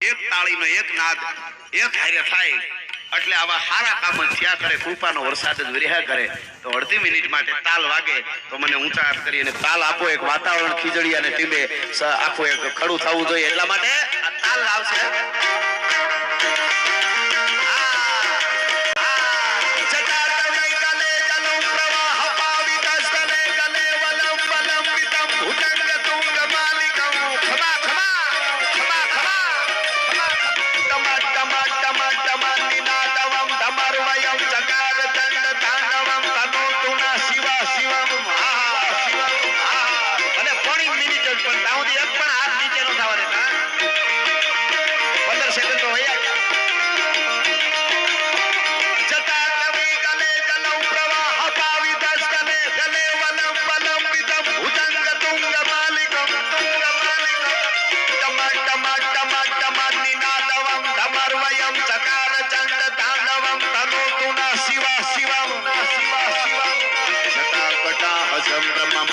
એક તાળીનો એક નાદ એક હારે થાય એટલે આવા સારા કામ થયા કરે, કૃપાનો વરસાદ જ વર્યા કરે. તો અડધી મિનિટ માટે તાલ વાગે તો મને ઊંચા હાથ કરીને તાલ આપો. એક વાતાવરણ ખીજડી અને ટીમે આખું એક ખડું થવું જોઈએ, એટલા માટે આ તાલ આવશે. Brahman